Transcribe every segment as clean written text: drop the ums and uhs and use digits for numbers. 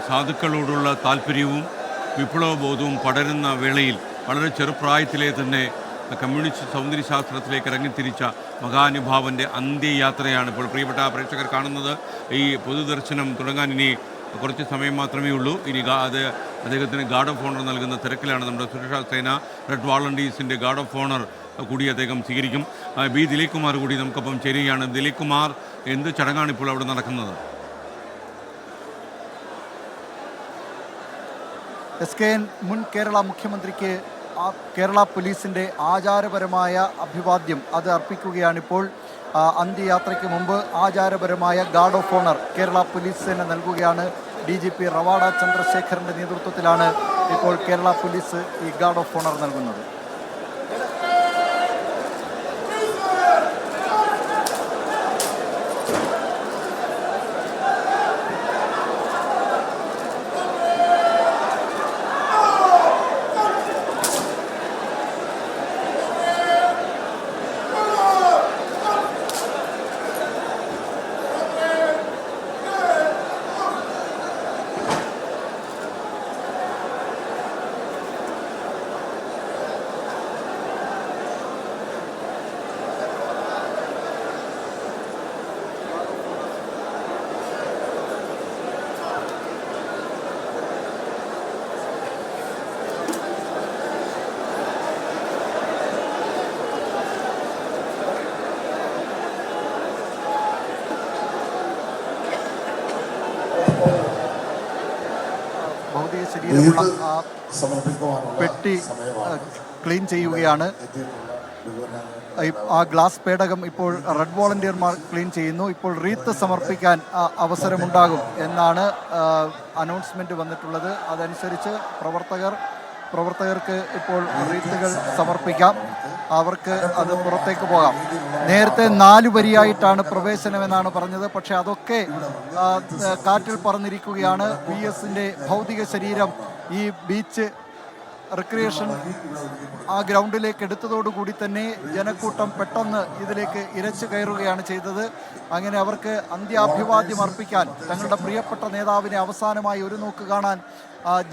സാധുക്കളോടുള്ള താല്പര്യവും വിപ്ലവബോധവും പടരുന്ന വേളയിൽ വളരെ ചെറുപ്രായത്തിലെ തന്നെ കമ്മ്യൂണിസ്റ്റ് സൗന്ദര്യശാസ്ത്രത്തിലേക്ക് ഇറങ്ങിത്തിരിച്ച മഹാനുഭാവൻ്റെ അന്ത്യയാത്രയാണ് ഇപ്പോൾ പ്രിയപ്പെട്ട പ്രേക്ഷകർ കാണുന്നത്. ഈ പൊതുദർശനം തുടങ്ങാൻ ഇനി കുറച്ച് സമയം മാത്രമേ ഉള്ളൂ. ഇനി അദ്ദേഹത്തിന് ഗാർഡ് ഓഫ് ഓണർ നൽകുന്ന തിരക്കിലാണ് നമ്മുടെ സുരക്ഷാ സേന. റെഡ് വാളണ്ടീസിൻ്റെ ഗാർഡ് ഓഫ് ഓണർ കൂടി അദ്ദേഹം സ്വീകരിക്കും. ബി ദിലീപ് കുമാർ കൂടി നമുക്കൊപ്പം ചേരുകയാണ്. ദിലീപ് കുമാർ, എന്ത് ചടങ്ങാണ് ഇപ്പോൾ അവിടെ നടക്കുന്നത്? SKN മുൻ കേരള മുഖ്യമന്ത്രിക്ക് കേരള പോലീസിൻ്റെ ആചാരപരമായ അഭിവാദ്യം അത് അർപ്പിക്കുകയാണിപ്പോൾ. അന്ത്യയാത്രയ്ക്ക് മുമ്പ് ആചാരപരമായ guard of owner Kerala police സേന നൽകുകയാണ്. DGP റവാഡ ചന്ദ്രശേഖറിൻ്റെ നേതൃത്വത്തിലാണ് ഇപ്പോൾ കേരള പോലീസ് ഈ ഗാർഡ് ഓഫ് ഓണർ നൽകുന്നത്. ഭൗതിക ശരീരമുള്ള പെട്ടി ക്ലീൻ ചെയ്യുകയാണ്. ആ ഗ്ലാസ് പേടകം ഇപ്പോൾ റെഡ് വോളണ്ടിയർമാർ ക്ലീൻ ചെയ്യുന്നു. ഇപ്പോൾ റീത്ത് സമർപ്പിക്കാൻ അവസരമുണ്ടാകും എന്നാണ് അനൗൺസ്മെൻറ്റ് വന്നിട്ടുള്ളത്. അതനുസരിച്ച് പ്രവർത്തകർക്ക് ഇപ്പോൾ റീത്തുകൾ സമർപ്പിക്കാം. അവർക്ക് അത് പുറത്തേക്ക് പോകാം. നേരത്തെ 4 വരിയായിട്ടാണ് പ്രവേശനമെന്നാണ് പറഞ്ഞത്. പക്ഷേ അതൊക്കെ കാറ്റിൽ പറന്നിരിക്കുകയാണ്. VSൻ്റെ ഭൗതിക ശരീരം ഈ ബീച്ച് റിക്രിയേഷൻ ആ ഗ്രൗണ്ടിലേക്ക് എടുത്തതോടുകൂടി തന്നെ ജനക്കൂട്ടം പെട്ടെന്ന് ഇതിലേക്ക് ഇരച്ചു കയറുകയാണ് ചെയ്തത്. അങ്ങനെ അവർക്ക് അന്ത്യാഭിവാദ്യം അർപ്പിക്കാൻ, തങ്ങളുടെ പ്രിയപ്പെട്ട നേതാവിനെ അവസാനമായി ഒരു നോക്ക് കാണാൻ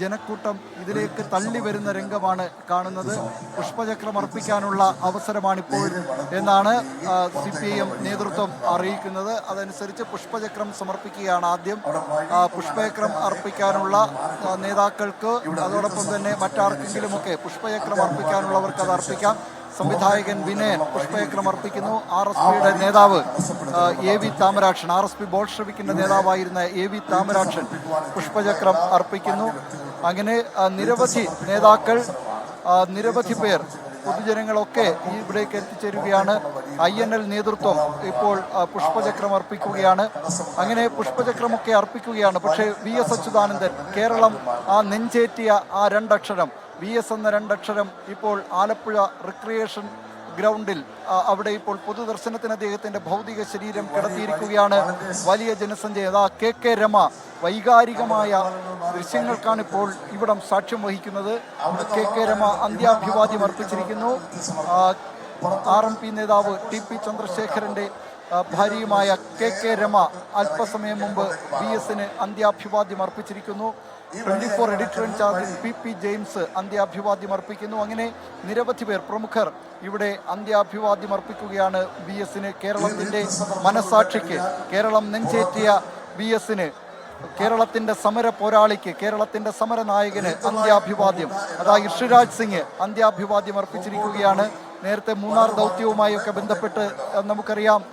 ജനക്കൂട്ടം ഇതിലേക്ക് തള്ളി വരുന്ന രംഗമാണ് കാണുന്നത്. പുഷ്പചക്രം അർപ്പിക്കാനുള്ള അവസരമാണിപ്പോൾ എന്നാണ് CPIM നേതൃത്വം അറിയിക്കുന്നത്. അതനുസരിച്ച് പുഷ്പചക്രം സമർപ്പിക്കുകയാണ് ആദ്യം. പുഷ്പചക്രം അർപ്പിക്കാനുള്ള നേതാക്കൾക്ക്, അതോടൊപ്പം തന്നെ മറ്റാർക്കെങ്കിലുമൊക്കെ പുഷ്പചക്രം അർപ്പിക്കാനുള്ളവർക്ക് അത് അർപ്പിക്കാം. സംവിധായകൻ വിനയൻ പുഷ്പചക്രം അർപ്പിക്കുന്നു. RSPയുടെ നേതാവ് AV താമരാക്ഷൻ, RSP ബോൾഷെവിക്കിന്റെ നേതാവായിരുന്ന AV താമരാക്ഷൻ പുഷ്പചക്രം അർപ്പിക്കുന്നു. അങ്ങനെ നിരവധി നേതാക്കൾ, നിരവധി പേർ, പൊതുജനങ്ങളൊക്കെ ഇവിടേക്ക് എത്തിച്ചേരുകയാണ്. INL നേതൃത്വം ഇപ്പോൾ പുഷ്പചക്രം അർപ്പിക്കുകയാണ്. അങ്ങനെ പുഷ്പചക്രമൊക്കെ അർപ്പിക്കുകയാണ്. പക്ഷേ VS അച്യുതാനന്ദൻ, കേരളം നെഞ്ചേറ്റിയ ആ 2 അക്ഷരം, VS എന്ന 2 അക്ഷരം ഇപ്പോൾ ആലപ്പുഴ റിക്രിയേഷൻ ഗ്രൗണ്ടിൽ അവിടെ ഇപ്പോൾ പൊതുദർശനത്തിന് അദ്ദേഹത്തിൻ്റെ ഭൗതിക ശരീരം കിടത്തിയിരിക്കുകയാണ്. വലിയ ജനസഞ്ചയം. KK രമ വൈകാരികമായ ദൃശ്യങ്ങൾക്കാണിപ്പോൾ ഇവിടം സാക്ഷ്യം വഹിക്കുന്നത്. KK രമ അന്ത്യാഭിവാദ്യം അർപ്പിച്ചിരിക്കുന്നു. RMP നേതാവ് TP ചന്ദ്രശേഖരൻ്റെ ഭാര്യയുമായ KK രമ അല്പസമയം മുമ്പ് VSന് അന്ത്യാഭിവാദ്യം അർപ്പിച്ചിരിക്കുന്നു. 24 എഡിറ്റർ ഇൻചാർജ് PP ജെയിംസ് അന്ത്യാഭിവാദ്യം അർപ്പിക്കുന്നു. അങ്ങനെ നിരവധി പേർ, പ്രമുഖർ ഇവിടെ അന്ത്യാഭിവാദ്യം അർപ്പിക്കുകയാണ് VSന്. കേരളത്തിൻ്റെ മനസാക്ഷിക്ക്, കേരളം നെഞ്ചേറ്റിയ VSന്, കേരളത്തിൻ്റെ സമര പോരാളിക്ക്, കേരളത്തിൻ്റെ സമര നായകന് അന്ത്യാഭിവാദ്യം. ഋഷിരാജ് സിംഗ് അന്ത്യാഭിവാദ്യം അർപ്പിച്ചിരിക്കുകയാണ്. നേരത്തെ മൂന്നാർ ദൗത്യവുമായൊക്കെ ബന്ധപ്പെട്ട് നമുക്കറിയാം,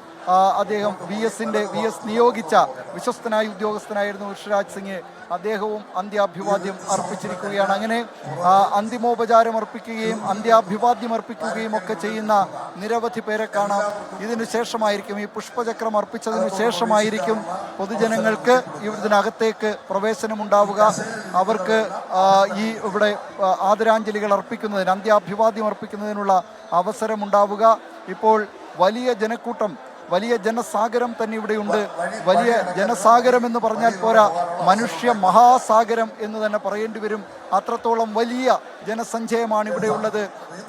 അദ്ദേഹം VS നിയോഗിച്ച വിശ്വസ്തനായ ഉദ്യോഗസ്ഥനായിരുന്നു ഋഷിരാജ് സിംഗ്. അദ്ദേഹവും അന്ത്യാഭിവാദ്യം അർപ്പിച്ചിരിക്കുകയാണ്. അങ്ങനെ അന്തിമോപചാരം അർപ്പിക്കുകയും അന്ത്യാഭിവാദ്യം അർപ്പിക്കുകയും ഒക്കെ ചെയ്യുന്ന നിരവധി പേരെ കാണാം. ഇതിനു ശേഷമായിരിക്കും, ഈ പുഷ്പചക്രം അർപ്പിച്ചതിനു ശേഷമായിരിക്കും പൊതുജനങ്ങൾക്ക് ഇതിനകത്തേക്ക് പ്രവേശനമുണ്ടാവുക. അവർക്ക് ഇവിടെ ആദരാഞ്ജലികൾ അർപ്പിക്കുന്നതിന്, അന്ത്യാഭിവാദ്യം അർപ്പിക്കുന്നതിനുള്ള അവസരമുണ്ടാവുക. ഇപ്പോൾ വലിയ ജനക്കൂട്ടം വലിയ ജനസാഗരം തന്നെ ഇവിടെയുണ്ട്. വലിയ ജനസാഗരം എന്ന് പറഞ്ഞാൽ പോരാ, മനുഷ്യ മഹാസാഗരം എന്ന് തന്നെ പറയേണ്ടി വരും. അത്രത്തോളം വലിയ ജനസഞ്ചയമാണ് ഇവിടെയുള്ളത്.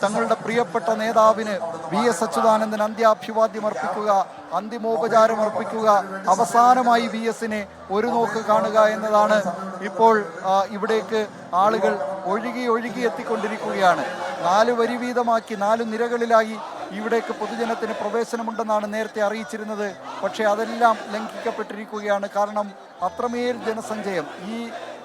തങ്ങളുടെ പ്രിയപ്പെട്ട നേതാവിന് VS അച്യുതാനന്ദൻ അന്ത്യാഭിവാദ്യം അർപ്പിക്കുക, അന്തിമോപചാരം അർപ്പിക്കുക, അവസാനമായി VSനെ ഒരു നോക്ക് കാണുക എന്നതാണ് ഇപ്പോൾ ഇവിടേക്ക് ആളുകൾ ഒഴുകി എത്തിക്കൊണ്ടിരിക്കുകയാണ്. 4 വരി വീതമാക്കി 4 നിരകളിലായി ഇവിടേക്ക് പൊതുജനത്തിന് പ്രവേശനമുണ്ടെന്നാണ് നേരത്തെ അറിയിച്ചിരുന്നത്. പക്ഷേ അതെല്ലാം ലംഘിക്കപ്പെട്ടിരിക്കുകയാണ്. കാരണം അത്രമേൽ ജനസഞ്ചയം, ഈ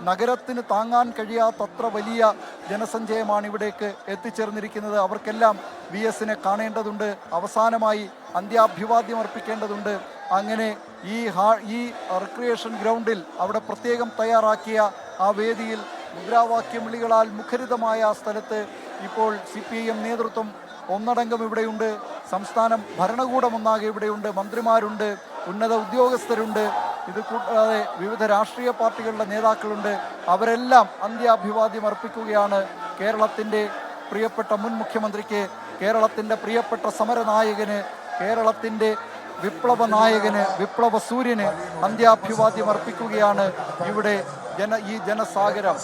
നഗരത്തിന് താങ്ങാൻ കഴിയാത്തത്ര വലിയ ജനസഞ്ചയമാണ് ഇവിടേക്ക് എത്തിച്ചേർന്നിരിക്കുന്നത്. അവർക്കെല്ലാം VSനെ കാണേണ്ടതുണ്ട്, അവസാനമായി അന്ത്യാഭിവാദ്യം അർപ്പിക്കേണ്ടതുണ്ട്. അങ്ങനെ ഈ റിക്രിയേഷൻ ഗ്രൗണ്ടിൽ അവിടെ പ്രത്യേകം തയ്യാറാക്കിയ ആ വേദിയിൽ മുദ്രാവാക്യം വിളികളാൽ മുഖരിതമായ ആ സ്ഥലത്ത് ഇപ്പോൾ CPIM നേതൃത്വം ഒന്നടങ്കം ഇവിടെയുണ്ട്, സംസ്ഥാനം ഭരണകൂടം ഒന്നാകെ ഇവിടെയുണ്ട്, മന്ത്രിമാരുണ്ട്, ഉന്നത ഉദ്യോഗസ്ഥരുണ്ട്, ഇത് കൂടാതെ വിവിധ രാഷ്ട്രീയ പാർട്ടികളുടെ നേതാക്കളുണ്ട്. അവരെല്ലാം അന്ത്യാഭിവാദ്യം അർപ്പിക്കുകയാണ് കേരളത്തിൻ്റെ പ്രിയപ്പെട്ട മുൻ മുഖ്യമന്ത്രിക്ക്, കേരളത്തിൻ്റെ പ്രിയപ്പെട്ട സമരനായകന്, കേരളത്തിൻ്റെ വിപ്ലവ നായകന്, വിപ്ലവ സൂര്യന് അന്ത്യാഭിവാദ്യം അർപ്പിക്കുകയാണ് ഇവിടെ ഈ ജനസാഗരം.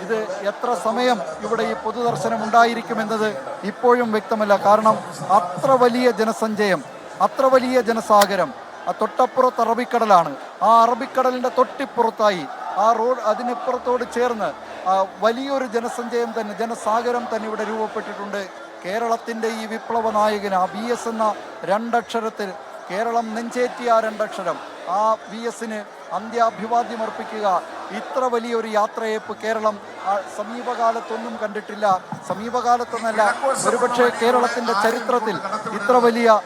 ഇത് എത്ര സമയം ഇവിടെ ഈ പൊതുദർശനം ഉണ്ടായിരിക്കുമെന്നത് ഇപ്പോഴും വ്യക്തമല്ല. കാരണം അത്ര വലിയ ജനസഞ്ചയം, അത്ര വലിയ ജനസാഗരം. തൊട്ടപ്പുറത്ത് അറബിക്കടലാണ്. ആ അറബിക്കടലിൻ്റെ തൊട്ടിപ്പുറത്തായി ആ റോഡ്, അതിനിപ്പുറത്തോട് ചേർന്ന് വലിയൊരു ജനസഞ്ചയം തന്നെ, ജനസാഗരം തന്നെ ഇവിടെ രൂപപ്പെട്ടിട്ടുണ്ട്. കേരളത്തിൻ്റെ ഈ വിപ്ലവ നായകന് ആ VS എന്ന 2 അക്ഷരത്തിൽ, കേരളം നെഞ്ചേറ്റിയ ആ 2 അക്ഷരം, ആ VSന് അന്ത്യാഭിവാദ്യം അർപ്പിക്കുക. ഇത്ര വലിയൊരു യാത്രയയപ്പ് കേരളം സമീപകാലത്തൊന്നും കണ്ടിട്ടില്ല. സമീപകാലത്തൊന്നല്ല, ഒരുപക്ഷെ കേരളത്തിൻ്റെ ചരിത്രത്തിൽ ഇത്ര വലിയ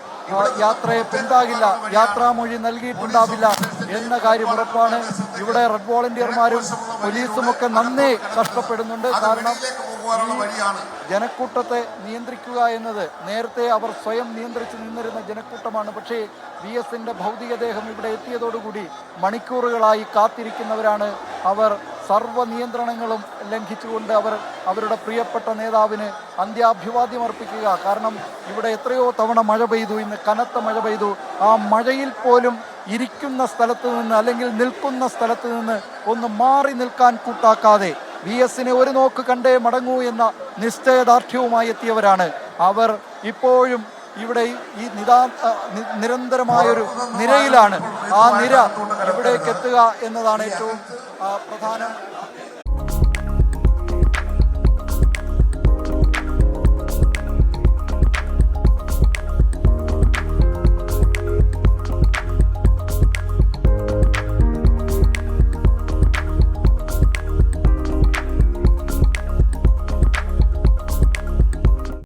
യാത്രയയപ്പ് ഉണ്ടാകില്ല, യാത്രാമൊഴി നൽകിയിട്ടുണ്ടാവില്ല എന്ന കാര്യം ഉറപ്പാണ്. ഇവിടെ റെഡ് വോളണ്ടിയർമാരും പോലീസുമൊക്കെ നന്നേ കഷ്ടപ്പെടുന്നുണ്ട്. കാരണം ജനക്കൂട്ടത്തെ നിയന്ത്രിക്കുക എന്നത് നേരത്തെ അവർ സ്വയം നിയന്ത്രിച്ച് നിന്നിരുന്ന ജനക്കൂട്ടമാണ്. പക്ഷേ VSന്റെ ഭൗതികദേഹം ഇവിടെ എത്തിയതോടുകൂടി മണിക്കൂറുകളായി കാത്തിരിക്കുന്നവരാണ് അവർ. സർവ്വ നിയന്ത്രണങ്ങളും ലംഘിച്ചുകൊണ്ട് അവരുടെ പ്രിയപ്പെട്ട നേതാവിന് അന്ത്യാഭിവാദ്യം അർപ്പിക്കുക. കാരണം ഇവിടെ എത്രയോ തവണ മഴ പെയ്തു, ഇന്ന് കനത്ത മഴ പെയ്തു. ആ മഴയിൽ പോലും ഇരിക്കുന്ന സ്ഥലത്ത് നിന്ന് അല്ലെങ്കിൽ നിൽക്കുന്ന സ്ഥലത്ത് നിന്ന് ഒന്ന് മാറി നിൽക്കാൻ കൂട്ടാക്കാതെ VSനെ ഒരു നോക്ക് കണ്ടേ മടങ്ങൂ എന്ന നിശ്ചയദാർഢ്യവുമായി എത്തിയവരാണ് അവർ. ഇപ്പോഴും ഇവിടെ ഈ നിരന്തരമായൊരു നിരയിലാണ്. ആ നിര ഇവിടേക്ക് എത്തുക എന്നതാണ് ഏറ്റവും പ്രധാനം.